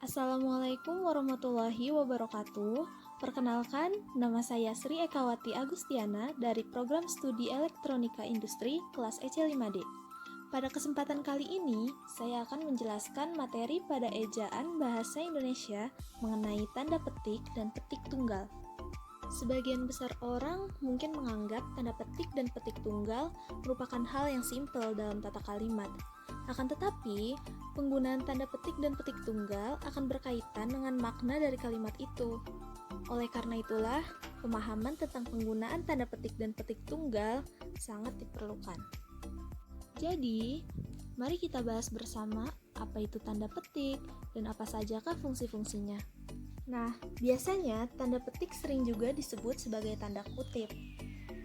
Assalamualaikum warahmatullahi wabarakatuh. Perkenalkan, nama saya Sri Ekawati Agustiana dari Program Studi Elektronika Industri kelas EC5D. Pada kesempatan kali ini, saya akan menjelaskan materi pada ejaan bahasa Indonesia mengenai tanda petik dan petik tunggal. Sebagian besar orang mungkin menganggap tanda petik dan petik tunggal merupakan hal yang simpel dalam tata kalimat. Akan tetapi, penggunaan tanda petik dan petik tunggal akan berkaitan dengan makna dari kalimat itu. Oleh karena itulah, pemahaman tentang penggunaan tanda petik dan petik tunggal sangat diperlukan. Jadi, mari kita bahas bersama apa itu tanda petik dan apa sajakah fungsi-fungsinya. Nah, biasanya tanda petik sering juga disebut sebagai tanda kutip.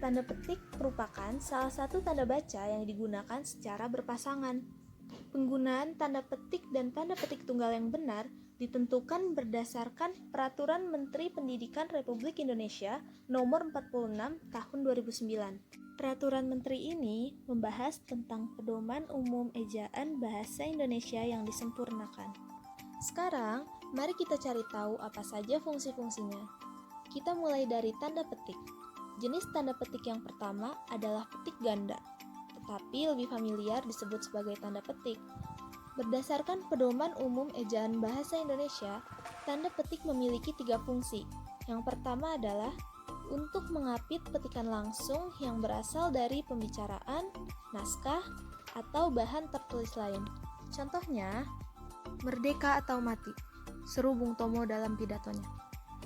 Tanda petik merupakan salah satu tanda baca yang digunakan secara berpasangan. Penggunaan tanda petik dan tanda petik tunggal yang benar ditentukan berdasarkan Peraturan Menteri Pendidikan Republik Indonesia Nomor 46 Tahun 2009. Peraturan Menteri ini membahas tentang pedoman umum ejaan bahasa Indonesia yang disempurnakan. Sekarang, mari kita cari tahu apa saja fungsi-fungsinya. Kita mulai dari tanda petik. Jenis tanda petik yang pertama adalah petik ganda, tetapi lebih familiar disebut sebagai tanda petik. Berdasarkan Pedoman Umum Ejaan Bahasa Indonesia, tanda petik memiliki 3 fungsi. Yang pertama adalah untuk mengapit petikan langsung yang berasal dari pembicaraan, naskah, atau bahan tertulis lain. Contohnya, merdeka atau mati, seru Bung Tomo dalam pidatonya.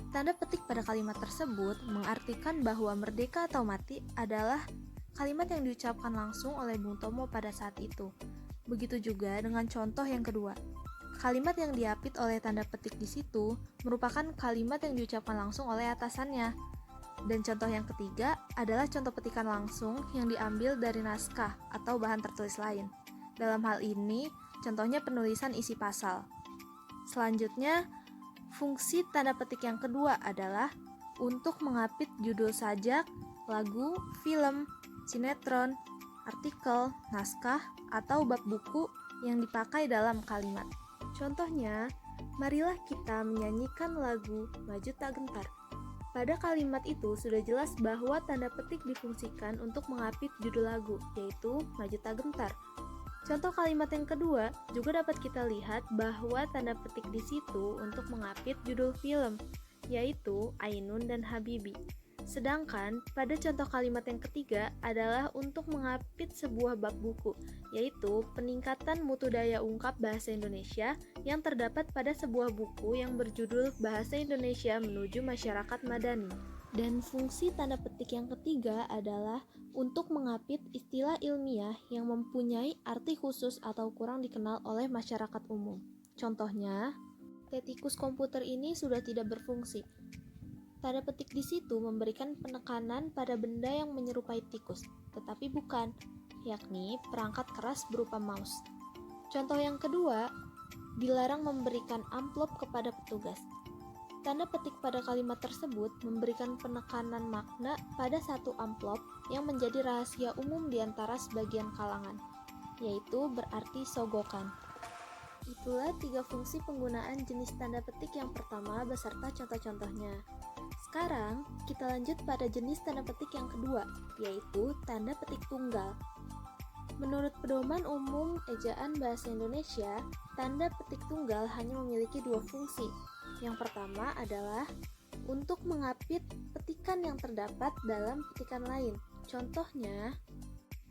Tanda petik pada kalimat tersebut mengartikan bahwa merdeka atau mati adalah kalimat yang diucapkan langsung oleh Bung Tomo pada saat itu. Begitu juga dengan contoh yang kedua. Kalimat yang diapit oleh tanda petik di situ merupakan kalimat yang diucapkan langsung oleh atasannya. Dan contoh yang ketiga adalah contoh petikan langsung yang diambil dari naskah atau bahan tertulis lain. Dalam hal ini, contohnya penulisan isi pasal. Selanjutnya, fungsi tanda petik yang kedua adalah untuk mengapit judul sajak, lagu, film, sinetron, artikel, naskah, atau bab buku yang dipakai dalam kalimat. Contohnya, marilah kita menyanyikan lagu Maju Tak Gentar. Pada kalimat itu sudah jelas bahwa tanda petik difungsikan untuk mengapit judul lagu, yaitu Maju Tak Gentar. Contoh kalimat yang kedua juga dapat kita lihat bahwa tanda petik di situ untuk mengapit judul film, yaitu Ainun dan Habibi. Sedangkan pada contoh kalimat yang ketiga adalah untuk mengapit sebuah bab buku, yaitu peningkatan mutu daya ungkap bahasa Indonesia yang terdapat pada sebuah buku yang berjudul Bahasa Indonesia Menuju Masyarakat Madani. Dan fungsi tanda petik yang ketiga adalah untuk mengapit istilah ilmiah yang mempunyai arti khusus atau kurang dikenal oleh masyarakat umum. Contohnya, tetikus komputer ini sudah tidak berfungsi. Tanda petik di situ memberikan penekanan pada benda yang menyerupai tikus, tetapi bukan, yakni perangkat keras berupa mouse. Contoh yang kedua, dilarang memberikan amplop kepada petugas. Tanda petik pada kalimat tersebut memberikan penekanan makna pada satu amplop yang menjadi rahasia umum di antara sebagian kalangan, yaitu berarti sogokan. Itulah 3 fungsi penggunaan jenis tanda petik yang pertama beserta contoh-contohnya. Sekarang, kita lanjut pada jenis tanda petik yang kedua, yaitu tanda petik tunggal. Menurut Pedoman Umum Ejaan Bahasa Indonesia, tanda petik tunggal hanya memiliki 2 fungsi. Yang pertama adalah untuk mengapit petikan yang terdapat dalam petikan lain. Contohnya,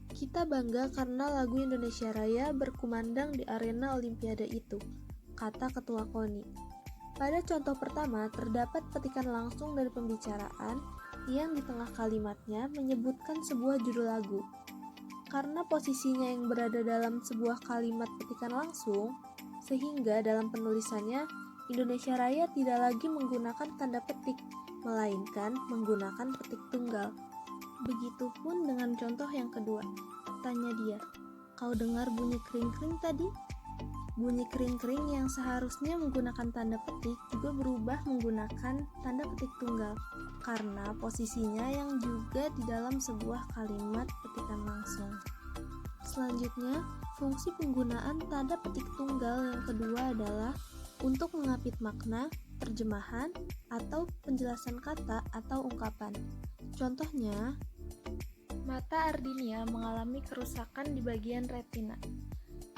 kita bangga karena lagu Indonesia Raya berkumandang di arena Olimpiade itu, kata Ketua KONI. Pada contoh pertama, terdapat petikan langsung dari pembicaraan yang di tengah kalimatnya menyebutkan sebuah judul lagu. Karena posisinya yang berada dalam sebuah kalimat petikan langsung, sehingga dalam penulisannya, Indonesia Raya tidak lagi menggunakan tanda petik, melainkan menggunakan petik tunggal. Begitupun dengan contoh yang kedua. Tanya dia, kau dengar bunyi kering-kering tadi? Bunyi kering-kering yang seharusnya menggunakan tanda petik juga berubah menggunakan tanda petik tunggal, karena posisinya yang juga di dalam sebuah kalimat petikan langsung. Selanjutnya, fungsi penggunaan tanda petik tunggal yang kedua adalah untuk mengapit makna, terjemahan, atau penjelasan kata atau ungkapan. Contohnya, mata Ardinia mengalami kerusakan di bagian retina.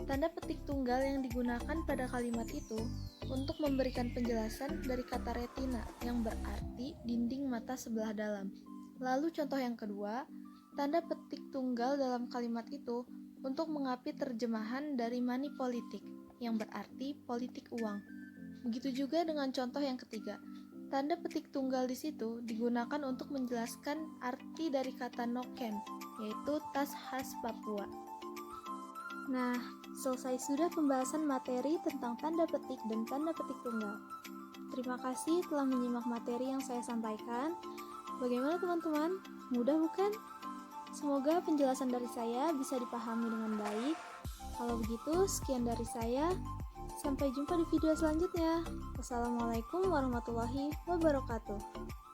Tanda petik tunggal yang digunakan pada kalimat itu untuk memberikan penjelasan dari kata retina yang berarti dinding mata sebelah dalam. Lalu contoh yang kedua, tanda petik tunggal dalam kalimat itu untuk mengapit terjemahan dari money politik yang berarti politik uang. Begitu juga dengan contoh yang ketiga. Tanda petik tunggal di situ digunakan untuk menjelaskan arti dari kata noken, yaitu tas khas Papua. Nah, selesai sudah pembahasan materi tentang tanda petik dan tanda petik tunggal. Terima kasih telah menyimak materi yang saya sampaikan. Bagaimana teman-teman? Mudah bukan? Semoga penjelasan dari saya bisa dipahami dengan baik. Kalau begitu, sekian dari saya. Sampai jumpa di video selanjutnya. Wassalamualaikum warahmatullahi wabarakatuh.